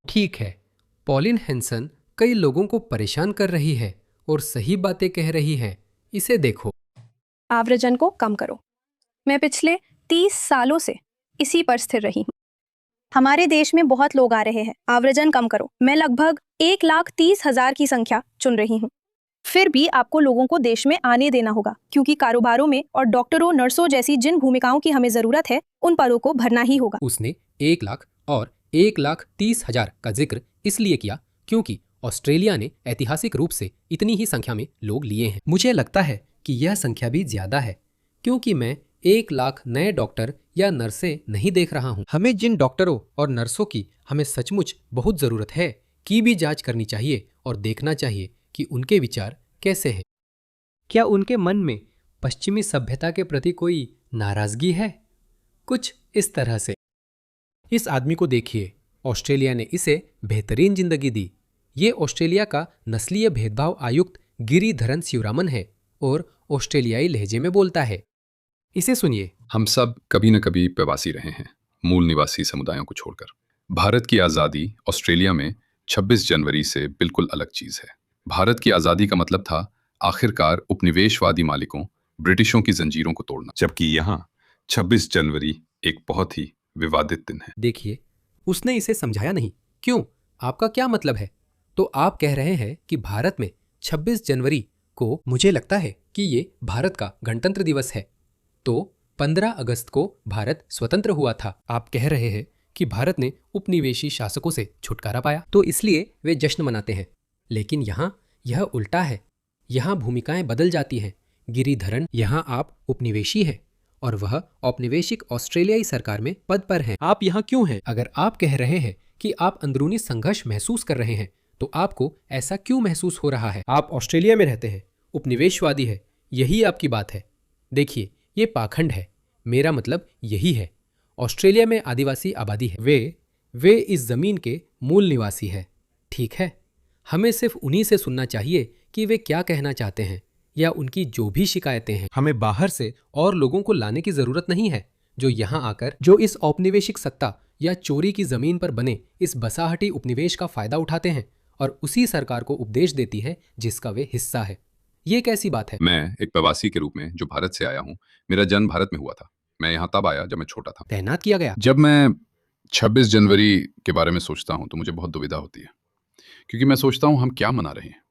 ठीक है, pollen Hansen कई लोगों को परेशान कर रही है और सही बातें कह रही है। इसे देखो। आव्रजन को कम करो। मैं पिछले 30 सालों से इसी पर स्थिर रही हूँ। हमारे देश में बहुत लोग आ रहे हैं, आव्रजन कम करो। मैं लगभग 1,30,000 की संख्या चुन रही हूँ। फिर भी आपको लोगों को देश में आने देना होगा, क्योंकि कारोबारों में और डॉक्टरों, नर्सों जैसी जिन भूमिकाओं की हमें जरूरत है, उन पदों को भरना ही होगा। उसने 1 लाख और 1,30,000 का जिक्र इसलिए किया क्योंकि ऑस्ट्रेलिया ने ऐतिहासिक रूप से इतनी ही संख्या में लोग लिए हैं। मुझे लगता है कि यह संख्या भी ज्यादा है, क्योंकि मैं 1 लाख नए डॉक्टर या नर्सें नहीं देख रहा हूँ। हमें जिन डॉक्टरों और नर्सों की हमें सचमुच बहुत जरूरत है की भी जांच करनी चाहिए और देखना चाहिए कि उनके विचार कैसे हैं। क्या उनके मन में पश्चिमी सभ्यता के प्रति कोई नाराजगी है? कुछ इस तरह से। इस आदमी को देखिए, ऑस्ट्रेलिया ने इसे बेहतरीन जिंदगी दी। ये ऑस्ट्रेलिया का नस्लीय भेदभाव आयुक्त गिरिधरन शिवरामन है और ऑस्ट्रेलियाई लहजे में बोलता है। इसे सुनिए। हम सब कभी न कभी प्रवासी रहे हैं, मूल निवासी समुदायों को छोड़कर। भारत की आज़ादी ऑस्ट्रेलिया में 26 जनवरी से बिल्कुल अलग चीज़ है। भारत की आज़ादी का मतलब था आखिरकार उपनिवेशवादी मालिकों, ब्रिटिशों की जंजीरों को तोड़ना, जबकि यहाँ 26 जनवरी एक बहुत ही विवादित दिन है। देखिए, उसने इसे समझाया नहीं। क्यों? आपका क्या मतलब है? तो आप कह रहे हैं कि भारत में 26 जनवरी को, मुझे लगता है कि ये भारत का गणतंत्र दिवस है। तो 15 अगस्त को भारत स्वतंत्र हुआ था। आप कह रहे हैं कि भारत ने उपनिवेशी शासकों से छुटकारा पाया, तो इसलिए वे जश्न मनाते हैं। लेकिन यहाँ यह उल्टा है। यहाँ भूमिकाएं बदल जाती हैं। गिरिधरन, यहाँ आप उपनिवेशी हैं और वह औपनिवेशिक ऑस्ट्रेलियाई सरकार में पद पर हैं। आप यहाँ क्यों हैं? अगर आप कह रहे हैं कि आप अंदरूनी संघर्ष महसूस कर रहे हैं, तो आपको ऐसा क्यों महसूस हो रहा है? आप ऑस्ट्रेलिया में रहते हैं, उपनिवेशवादी है, यही आपकी बात है। देखिए, ये पाखंड है। मेरा मतलब यही है। ऑस्ट्रेलिया में आदिवासी आबादी है। वे इस जमीन के मूल निवासी है। ठीक है, हमें सिर्फ उन्हीं से सुनना चाहिए कि वे क्या कहना चाहते हैं या उनकी जो भी शिकायतें हैं। हमें बाहर से और लोगों को लाने की जरूरत नहीं है, जो यहाँ आकर, जो इस औपनिवेशिक सत्ता या चोरी की जमीन पर बने इस बसाहटी उपनिवेश का फायदा उठाते हैं और उसी सरकार को उपदेश देती है जिसका वे हिस्सा है। ये कैसी बात है? मैं एक प्रवासी के रूप में जो भारत से आया हूँ, मेरा जन्म भारत में हुआ था। मैं यहाँ तब आया जब मैं छोटा था। तैनात किया गया? जब मैं 26 जनवरी के बारे में सोचता हूँ तो मुझे बहुत दुविधा होती है, क्योंकि मैं सोचता हूँ हम क्या मना रहे हैं।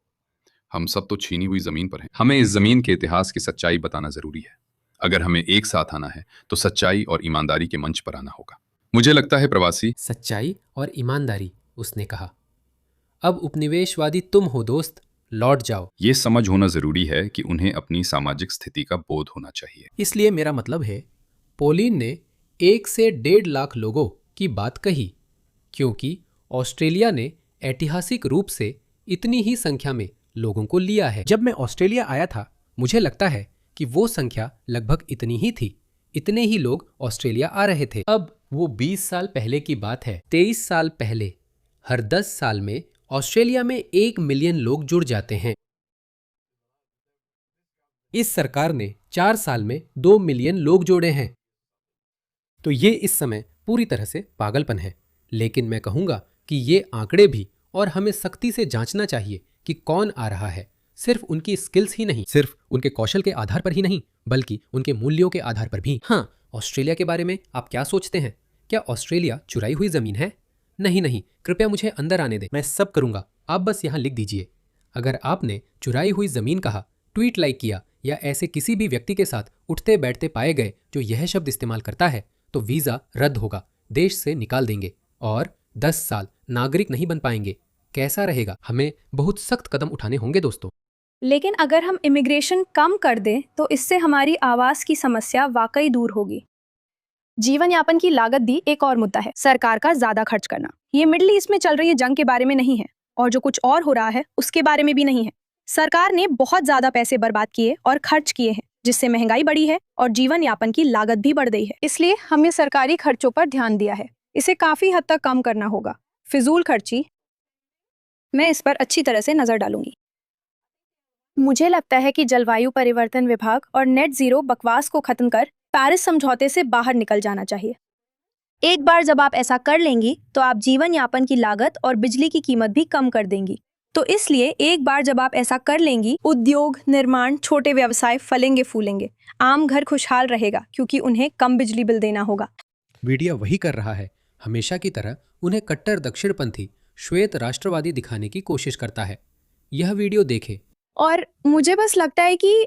हम सब तो छीनी हुई जमीन पर हैं। हमें इस जमीन के इतिहास की सच्चाई बताना जरूरी है। अगर हमें एक साथ आना है तो सच्चाई और ईमानदारी के मंच पर आना होगा। मुझे लगता है प्रवासी। सच्चाई और ईमानदारी, उसने कहा। अब उपनिवेशवादी तुम हो दोस्त, लौट जाओ। ये समझ होना जरूरी है कि उन्हें अपनी सामाजिक स्थिति का बोध होना चाहिए। इसलिए मेरा मतलब है, पोलिन ने 1 से 1.5 लाख लोगों की बात कही, क्योंकि ऑस्ट्रेलिया ने ऐतिहासिक रूप से इतनी ही संख्या में लोगों को लिया है। जब मैं ऑस्ट्रेलिया आया था, मुझे लगता है कि वो संख्या लगभग इतनी ही थी। इतने ही लोग ऑस्ट्रेलिया आ रहे थे। अब वो 20 साल पहले की बात है। 23 साल पहले हर 10 साल में ऑस्ट्रेलिया में 1 मिलियन लोग जुड़ जाते हैं। इस सरकार ने 4 साल में 2 मिलियन लोग जोड़े हैं। तो ये इस समय पूरी तरह से पागलपन है। लेकिन मैं कहूंगा कि ये आंकड़े भी, और हमें सख्ती से जांचना चाहिए कि कौन आ रहा है। सिर्फ उनकी स्किल्स ही नहीं, सिर्फ उनके कौशल के आधार पर ही नहीं, बल्कि उनके मूल्यों के आधार पर भी। हाँ, ऑस्ट्रेलिया के बारे में आप क्या सोचते हैं? क्या ऑस्ट्रेलिया चुराई हुई जमीन है? नहीं नहीं, कृपया मुझे अंदर आने दें। मैं सब करूंगा। आप बस यहाँ लिख दीजिए। अगर आपने चुराई हुई जमीन कहा, ट्वीट लाइक किया या ऐसे किसी भी व्यक्ति के साथ उठते बैठते पाए गए जो यह शब्द इस्तेमाल करता है, तो वीजा रद्द होगा, देश से निकाल देंगे और 10 साल नागरिक नहीं बन पाएंगे। कैसा रहेगा? हमें बहुत सख्त कदम उठाने होंगे दोस्तों। लेकिन अगर हम इमिग्रेशन कम कर दें तो इससे हमारी आवास की समस्या वाकई दूर होगी। जीवन यापन की लागत भी एक और मुद्दा है। सरकार का ज्यादा खर्च करना। ये मिडिल ईस्ट में चल रही जंग के बारे में नहीं है, और जो कुछ और हो रहा है उसके बारे में भी नहीं है। सरकार ने बहुत ज्यादा पैसे बर्बाद किए और खर्च किए हैं, जिससे महंगाई बढ़ी है और जीवन यापन की लागत भी बढ़ गई है। इसलिए हमने सरकारी खर्चों पर ध्यान दिया है। इसे काफी हद तक कम करना होगा। फिजूल खर्ची, मैं इस पर अच्छी तरह से नजर डालूंगी। मुझे लगता है कि जलवायु परिवर्तन विभाग और नेट जीरो बकवास को खत्म कर पेरिस समझौते से बाहर निकल जाना चाहिए। एक बार जब आप ऐसा कर लेंगी तो आप जीवन यापन की लागत और बिजली की कीमत भी कम कर देंगी। तो इसलिए एक बार जब आप ऐसा कर लेंगी, उद्योग, निर्माण, छोटे व्यवसाय फलेंगे फूलेंगे। आम घर खुशहाल रहेगा क्योंकि उन्हें कम बिजली बिल देना होगा। मीडिया वही कर रहा है, हमेशा की तरह उन्हें कट्टर दक्षिणपंथी श्वेत राष्ट्रवादी दिखाने की कोशिश करता है। यह वीडियो देखे। और मुझे बस लगता है कि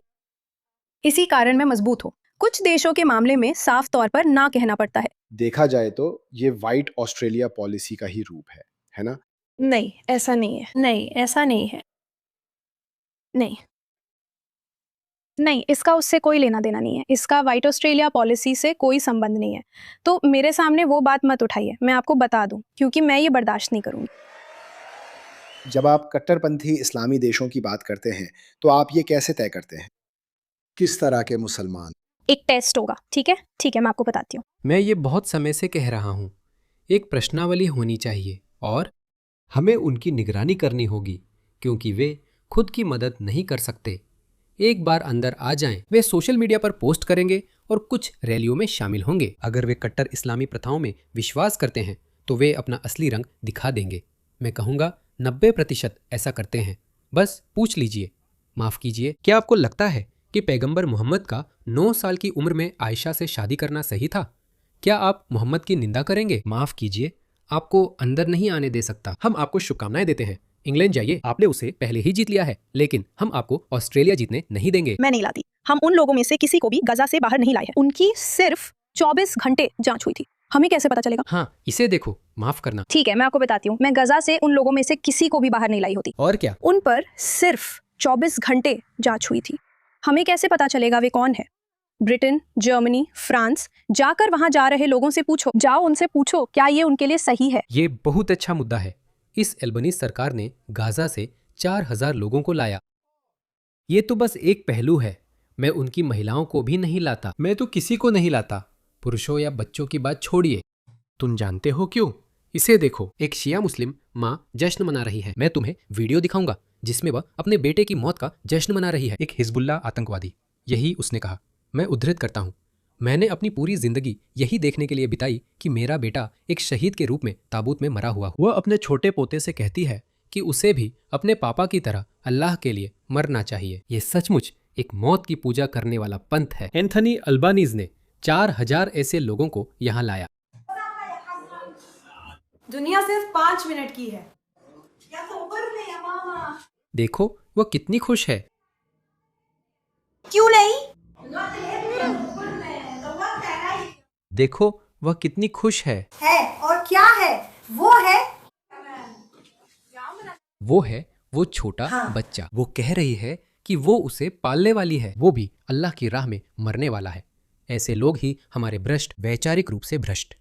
इसी कारण मैं मजबूत हूँ। कुछ देशों के मामले में साफ तौर पर ना कहना पड़ता है। देखा जाए तो ये वाइट ऑस्ट्रेलिया पॉलिसी का ही रूप है ना? नहीं, ऐसा नहीं है। नहीं, ऐसा नहीं है। नहीं नहीं, इसका उससे कोई लेना देना नहीं है। इसका वाइट ऑस्ट्रेलिया पॉलिसी से कोई संबंध नहीं है। तो मेरे सामने वो बात मत उठाइए, मैं आपको बता दूं, क्योंकि मैं ये बर्दाश्त नहीं करूंगी। जब आप कट्टरपंथी इस्लामी देशों की बात करते हैं तो आप ये कैसे तय करते हैं किस तरह के मुसलमान? एक टेस्ट होगा, ठीक है? ठीक है, मैं आपको बताती हूँ। मैं ये बहुत समय से कह रहा हूँ, एक प्रश्नावली होनी चाहिए और हमें उनकी निगरानी करनी होगी, क्योंकि वे खुद की मदद नहीं कर सकते। एक बार अंदर आ जाएं, वे सोशल मीडिया पर पोस्ट करेंगे और कुछ रैलियों में शामिल होंगे। अगर वे कट्टर इस्लामी प्रथाओं में विश्वास करते हैं तो वे अपना असली रंग दिखा देंगे। मैं कहूँगा 90% ऐसा करते हैं। बस पूछ लीजिए। माफ़ कीजिए, क्या आपको लगता है कि पैगंबर मोहम्मद का 9 साल की उम्र में आयशा से शादी करना सही था? क्या आप मोहम्मद की निंदा करेंगे? माफ़ कीजिए, आपको अंदर नहीं आने दे सकता। हम आपको शुभकामनाएं देते हैं। इंग्लैंड जाइए, आपने उसे पहले ही जीत लिया है, लेकिन हम आपको ऑस्ट्रेलिया जीतने नहीं देंगे। मैं नहीं लाती। हम उन लोगों में से किसी को भी गजा से बाहर नहीं लाए हैं। उनकी सिर्फ 24 घंटे जांच हुई थी। हमें कैसे पता चलेगा? हाँ, इसे देखो। माफ करना। ठीक है, मैं आपको बताती हूँ। मैं गजा से उन लोगों में से किसी को भी बाहर नहीं लाई होती। और क्या? उन पर सिर्फ 24 घंटे जांच हुई थी। हमें कैसे पता चलेगा वे कौन है? ब्रिटेन, जर्मनी, फ्रांस, जाकर वहां जा रहे लोगों से पूछो। जाओ, उनसे पूछो क्या ये उनके लिए सही है। ये बहुत अच्छा मुद्दा है। इस एल्बनीज सरकार ने गाजा से 4000 लोगों को लाया। ये तो बस एक पहलू है। मैं उनकी महिलाओं को भी नहीं लाता। मैं तो किसी को नहीं लाता। पुरुषों या बच्चों की बात छोड़िए। तुम जानते हो क्यों? इसे देखो। एक शिया मुस्लिम माँ जश्न मना रही है। मैं तुम्हें वीडियो दिखाऊंगा जिसमें वह अपने बेटे की मौत का जश्न मना रही है। एक हिजबुल्ला आतंकवादी, यही उसने कहा। मैं उद्धृत करता हूँ, मैंने अपनी पूरी जिंदगी यही देखने के लिए बिताई कि मेरा बेटा एक शहीद के रूप में ताबूत में मरा हुआ। वह अपने छोटे पोते से कहती है कि उसे भी अपने पापा की तरह अल्लाह के लिए मरना चाहिए। ये सचमुच एक मौत की पूजा करने वाला पंथ है। एंथनी अल्बानीज ने 4000 ऐसे लोगों को यहाँ लाया। दुनिया सिर्फ 5 मिनट की है। देखो वह कितनी खुश है। क्यों नहीं? देखो वह कितनी खुश है। और क्या है? वो है वो छोटा हाँ। बच्चा। वो कह रही है कि वो उसे पालने वाली है, वो भी अल्लाह की राह में मरने वाला है। ऐसे लोग ही हमारे भ्रष्ट, वैचारिक रूप से भ्रष्ट,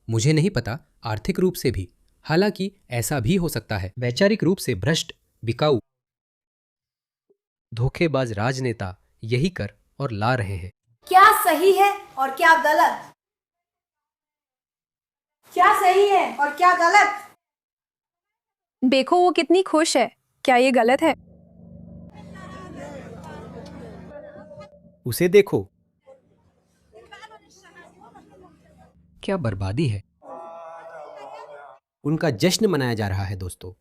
मुझे नहीं पता आर्थिक रूप से भी, हालांकि ऐसा भी हो सकता है। वैचारिक रूप से भ्रष्ट, बिकाऊ, धोखेबाज राजनेता यही कर और ला रहे हैं। क्या सही है और क्या गलत? क्या सही है और क्या गलत? देखो वो कितनी खुश है। क्या ये गलत है? उसे देखो। क्या बर्बादी है। उनका जश्न मनाया जा रहा है दोस्तों।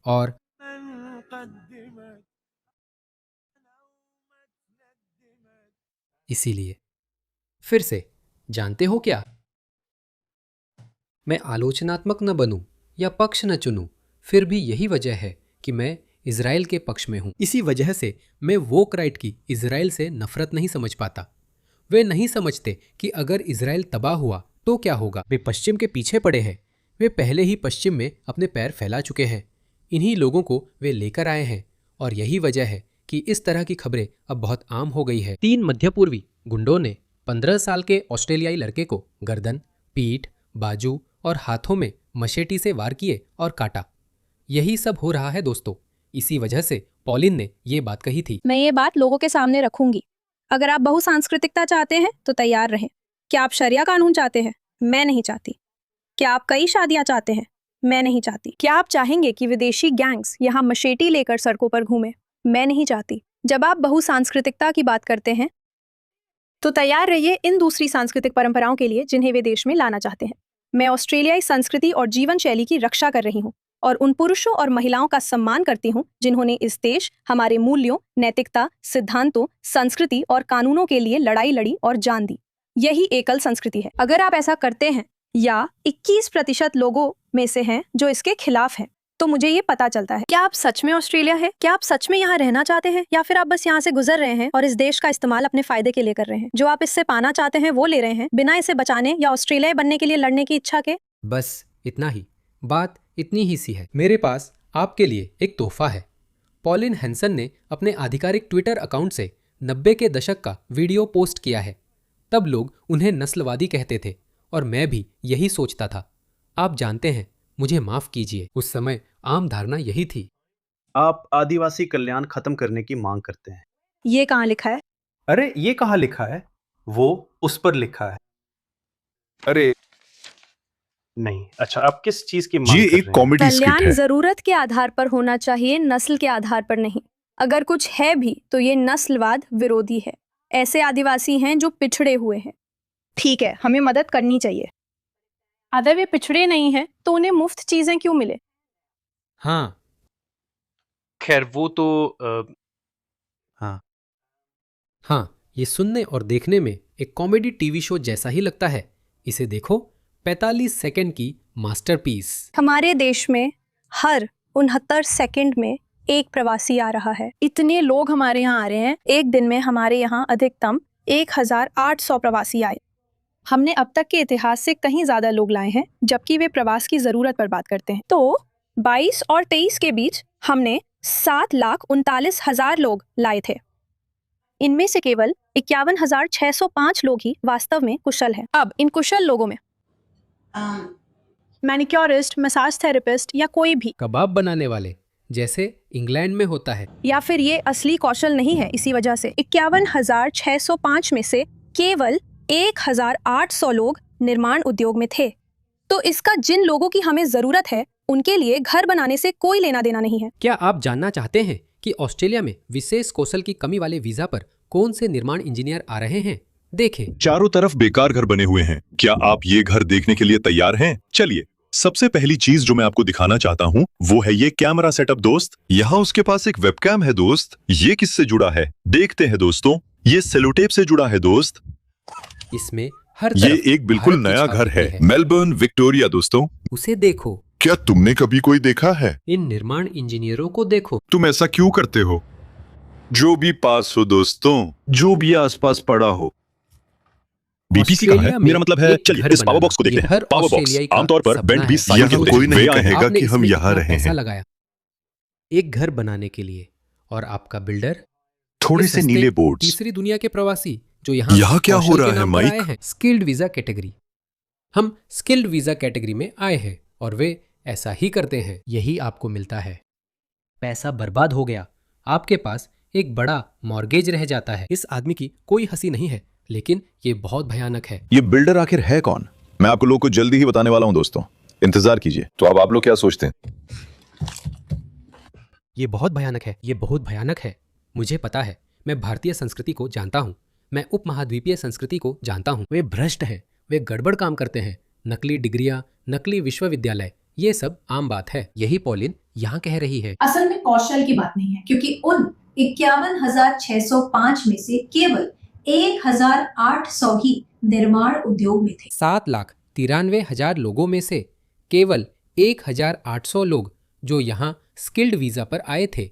और इसीलिए फिर से, जानते हो क्या, मैं आलोचनात्मक न बनूं या पक्ष न चुनूं, फिर भी यही वजह है कि मैं इजराइल के पक्ष में हूं। इसी वजह से मैं वोक राइट की इजराइल से नफरत नहीं समझ पाता। वे नहीं समझते कि अगर इजराइल तबाह हुआ तो क्या होगा। वे पश्चिम के पीछे पड़े हैं। वे पहले ही पश्चिम में अपने पैर फैला चुके हैं। इन्हीं लोगों को वे लेकर आए हैं और यही वजह है कि इस तरह की खबरें अब बहुत आम हो गई है। 3 मध्य पूर्वी गुंडों ने 15 साल के ऑस्ट्रेलियाई लड़के को गर्दन, पीठ, बाजू और हाथों में मशेटी से वार किए और काटा। यही सब हो रहा है दोस्तों। इसी वजह से पॉलिन ने ये बात कही थी। मैं ये बात लोगों के सामने रखूंगी। अगर आप बहुसांस्कृतिकता चाहते हैं तो तैयार रहें। क्या आप शरिया कानून चाहते हैं? मैं नहीं चाहती। क्या आप कई शादियां चाहते हैं? मैं नहीं चाहती। क्या आप चाहेंगे कि विदेशी गैंग्स यहाँ मशेटी लेकर सड़कों पर घूमें? मैं नहीं चाहती। जब आप बहुसांस्कृतिकता की बात करते हैं तो तैयार रहिए इन दूसरी सांस्कृतिक परंपराओं के लिए जिन्हें वे देश में लाना चाहते हैं। मैं ऑस्ट्रेलियाई संस्कृति और जीवन शैली की रक्षा कर रही हूँ और उन पुरुषों और महिलाओं का सम्मान करती हूँ जिन्होंने इस देश, हमारे मूल्यों, नैतिकता, सिद्धांतों, संस्कृति और कानूनों के लिए लड़ाई लड़ी और जान दी। यही एकल संस्कृति है। अगर आप ऐसा करते हैं या 21% लोगों में से हैं जो इसके खिलाफ हैं, तो मुझे ये पता चलता है। क्या आप सच में ऑस्ट्रेलिया है? क्या आप सच में यहाँ रहना चाहते हैं, या फिर आप बस यहाँ से गुजर रहे हैं और इस देश का इस्तेमाल अपने फायदे के लिए कर रहे हैं? जो आप इससे पाना चाहते हैं वो ले रहे हैं, बिना इसे बचाने या ऑस्ट्रेलियाई बनने के लिए लड़ने की इच्छा के। बस इतना ही, बात इतनी ही सी है। मेरे पास आपके लिए एक तोहफा है। पॉलिन हैंसन ने अपने आधिकारिक ट्विटर अकाउंट से 90 के दशक का वीडियो पोस्ट किया है। तब लोग उन्हें नस्लवादी कहते थे और मैं भी यही सोचता था। आप जानते हैं, मुझे माफ कीजिए, उस समय आम धारणा यही थी। आप आदिवासी कल्याण खत्म करने की मांग करते हैं। ये कहाँ लिखा है? अरे ये कहाँ लिखा है? वो उस पर लिखा है। अरे नहीं, अच्छा, आप किस चीज की मांग ये कर एक रहे हैं? कॉमेडी स्किट कल्याण है। जरूरत के आधार पर होना चाहिए, नस्ल के आधार पर नहीं। अगर कुछ है भी तो ये नस्लवाद विरोधी है। ऐसे आदिवासी हैं जो पिछड़े हुए हैं। ठीक है, हमें मदद करनी चाहिए। अगर वे पिछड़े नहीं हैं तो उन्हें मुफ्त चीजें क्यों मिले? हाँ, खैर वो तो हाँ, ये सुनने और देखने में एक कॉमेडी टीवी शो जैसा ही लगता है। इसे देखो, 45 सेकंड की मास्टरपीस। हमारे देश में हर 69 सेकंड में एक प्रवासी आ रहा है। इतने लोग हमारे यहाँ आ रहे हैं। एक दिन में हमारे यहाँ अधिकतम 1800 प्रवासी आए। हमने अब तक के इतिहास से कहीं ज्यादा लोग लाए हैं, जबकि वे प्रवास की जरूरत पर बात करते हैं। तो 22 और 23 के बीच हमने 7,39,000 लोग लाए थे। इनमें से केवल 51,605 लोग ही वास्तव में कुशल हैं। अब इन कुशल लोगों में मैनिक्योरिस्ट, मसाज थेरेपिस्ट या कोई भी, कबाब बनाने वाले जैसे इंग्लैंड में होता है, या फिर ये असली कौशल नहीं है। इसी वजह से 51,605 में से केवल 1,800 लोग निर्माण उद्योग में थे। तो इसका जिन लोगों की हमें जरूरत है उनके लिए घर बनाने से कोई लेना देना नहीं है। क्या आप जानना चाहते हैं कि ऑस्ट्रेलिया में विशेष कौशल की कमी वाले वीजा पर कौन से निर्माण इंजीनियर आ रहे हैं? देखें। चारों तरफ बेकार घर बने हुए हैं। क्या आप ये घर देखने के लिए तैयार हैं? चलिए, सबसे पहली चीज जो मैं आपको दिखाना चाहता हूँ वो है ये कैमरा सेटअप दोस्त। यहाँ उसके पास एक वेबकैम है दोस्त। ये किससे जुड़ा है? देखते हैं दोस्तों। ये सेलोटेप से जुड़ा है दोस्त। इसमें हर ये तरफ एक बिल्कुल भारत की नया छाप घर है, होती मेलबर्न विक्टोरिया दोस्तों। उसे देखो, क्या तुमने कभी कोई देखा है? इन निर्माण इंजीनियरों को देखो। तुम ऐसा क्यों करते हो? जो भी पास हो दोस्तों, जो भी आसपास पड़ा हो। बीपीसी कहाँ है? ऑस्ट्रेलिया में मेरा मतलब है, एक चलिए घर इस पावर बॉक्स को देखते ये हैं। हर पावर बॉक्स ऑस्ट्रेलियाई का आमतौर पर सपना बेंट है। 20 साल के यहाँ होते कोई हैं। नहीं वे कहेगा आएंगे कि हम यहाँ रहे हैं। लगाया एक घर बनाने के लिए, और आपका बिल्डर थोड़े ये से सस्ते नीले बोर्ड्स। तीसरी दुनिया के प्रवासी जो यहाँ क्या कौशल हो रहा के है, नाम पर माइक? आए हैं। Skilled visa category. हम स्किल्ड वीजा कैटेगरी में आए हैं और वे ऐसा ही करते हैं। यही आपको मिलता है। पैसा बर्बाद हो गया, आपके पास एक बड़ा मॉर्गेज रह जाता है। इस आदमी की कोई हंसी नहीं है, लेकिन ये बहुत भयानक है। ये बिल्डर आखिर है कौन? मैं आपको लोगों को जल्दी ही बताने वाला हूं दोस्तों, इंतजार कीजिए। तो अब आप लोग क्या सोचते हैं? ये बहुत भयानक है, ये बहुत भयानक है। मुझे पता है, मैं भारतीय संस्कृति को जानता हूँ, मैं उपमहाद्वीपीय संस्कृति को जानता हूँ। वे भ्रष्ट हैं, वे गड़बड़ काम करते हैं। नकली डिग्रियां, नकली विश्वविद्यालय, ये सब आम बात है। यही पॉलिन यहाँ कह रही है। असल में कौशल की बात नहीं है, क्योंकि उन 51,605 में से केवल 1,800 ही निर्माण उद्योग में थे। 7,93,000 लोगों में से केवल 1,800 लोग जो यहाँ स्किल्ड वीजा पर आए थे।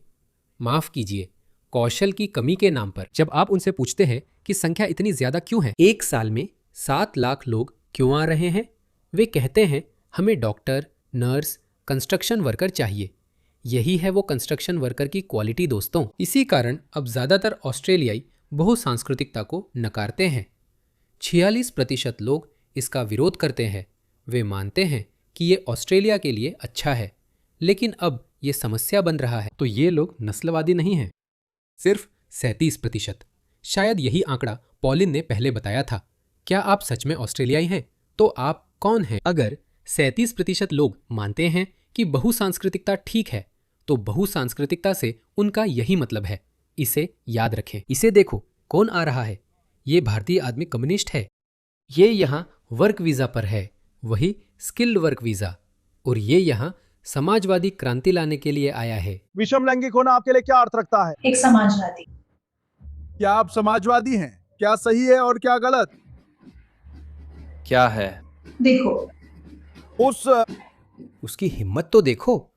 माफ कीजिए, कौशल की कमी के नाम पर। जब आप उनसे पूछते हैं कि संख्या इतनी ज्यादा क्यों है, एक साल में 7 लाख लोग क्यों आ रहे हैं, वे कहते हैं हमें डॉक्टर, नर्स, कंस्ट्रक्शन वर्कर चाहिए। यही है वो कंस्ट्रक्शन वर्कर की क्वालिटी दोस्तों। इसी कारण अब ज्यादातर ऑस्ट्रेलियाई बहुसांस्कृतिकता को नकारते हैं। 46% लोग इसका विरोध करते हैं। वे मानते हैं कि ये ऑस्ट्रेलिया के लिए अच्छा है, लेकिन अब ये समस्या बन रहा है। तो ये लोग नस्लवादी नहीं हैं, सिर्फ 37%। शायद यही आंकड़ा पॉलिन ने पहले बताया था। क्या आप सच में ऑस्ट्रेलियाई हैं? तो आप कौन हैं? अगर 37% लोग मानते हैं कि बहुसांस्कृतिकता ठीक है, तो बहुसांस्कृतिकता से उनका यही मतलब है। इसे याद रखें। इसे देखो, कौन आ रहा है? ये भारतीय आदमी कम्युनिस्ट है। ये यहाँ वर्क वीजा पर है। वही स्किल्ड वर्क वीजा। और ये यहाँ समाजवादी क्रांति लाने के लिए आया है। विषम लैंगिक होना आपके लिए क्या अर्थ रखता है? एक समाजवादी। क्या आप समाजवादी हैं? क्या सही है और क्या गलत? क्या है? देखो, उसकी हिम्मत तो देखो।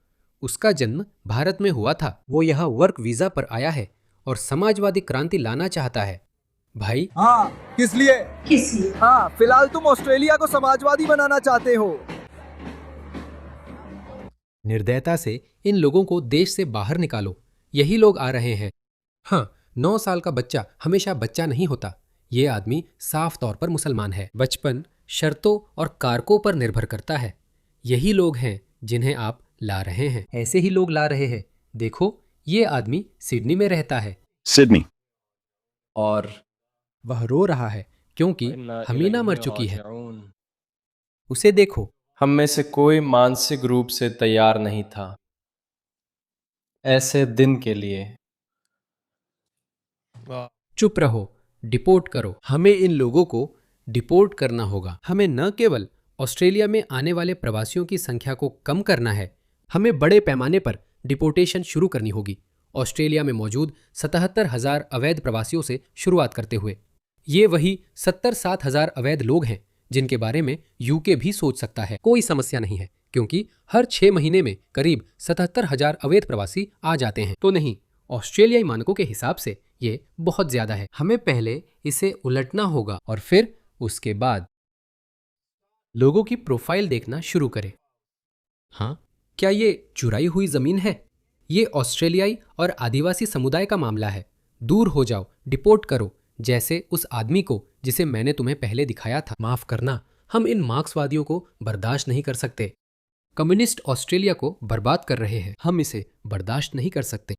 उसका जन्म भारत में हुआ था, वो यहाँ वर्क वीजा पर आया है और समाजवादी क्रांति लाना चाहता है। भाई हाँ, किस लिए? किस लिए? हाँ, फिलहाल तुम ऑस्ट्रेलिया को समाजवादी बनाना चाहते हो। निर्दयता से इन लोगों को देश से बाहर निकालो। यही लोग आ रहे हैं। हाँ, 9 साल का बच्चा हमेशा बच्चा नहीं होता। ये आदमी साफ तौर पर मुसलमान है। बचपन शर्तों और कारकों पर निर्भर करता है। यही लोग हैं जिन्हें आप ला रहे हैं। ऐसे ही लोग ला रहे हैं। देखो, ये आदमी सिडनी में रहता है सिडनी। और वह रो रहा है क्योंकि हमीना मर चुकी है। उसे देखो। हम में से कोई मानसिक रूप से तैयार नहीं था ऐसे दिन के लिए। चुप रहो, डिपोर्ट करो। हमें इन लोगों को डिपोर्ट करना होगा। हमें न केवल ऑस्ट्रेलिया में आने वाले प्रवासियों की संख्या को कम करना है, हमें बड़े पैमाने पर डिपोर्टेशन शुरू करनी होगी। ऑस्ट्रेलिया में मौजूद 77,000 अवैध प्रवासियों से शुरुआत करते हुए। ये वही 70-7 अवैध लोग हैं जिनके बारे में यूके भी सोच सकता है। कोई समस्या नहीं है क्योंकि हर 6 महीने में करीब 77,000 अवैध प्रवासी आ जाते हैं। तो नहीं, ऑस्ट्रेलियाई मानकों के हिसाब से ये बहुत ज्यादा है। हमें पहले इसे उलटना होगा और फिर उसके बाद लोगों की प्रोफाइल देखना शुरू करें। हाँ, क्या ये चुराई हुई जमीन है? ये ऑस्ट्रेलियाई और आदिवासी समुदाय का मामला है। दूर हो जाओ, डिपोर्ट करो, जैसे उस आदमी को जिसे मैंने तुम्हें पहले दिखाया था। माफ करना, हम इन मार्क्सवादियों को बर्दाश्त नहीं कर सकते। कम्युनिस्ट ऑस्ट्रेलिया को बर्बाद कर रहे हैं। हम इसे बर्दाश्त नहीं कर सकते।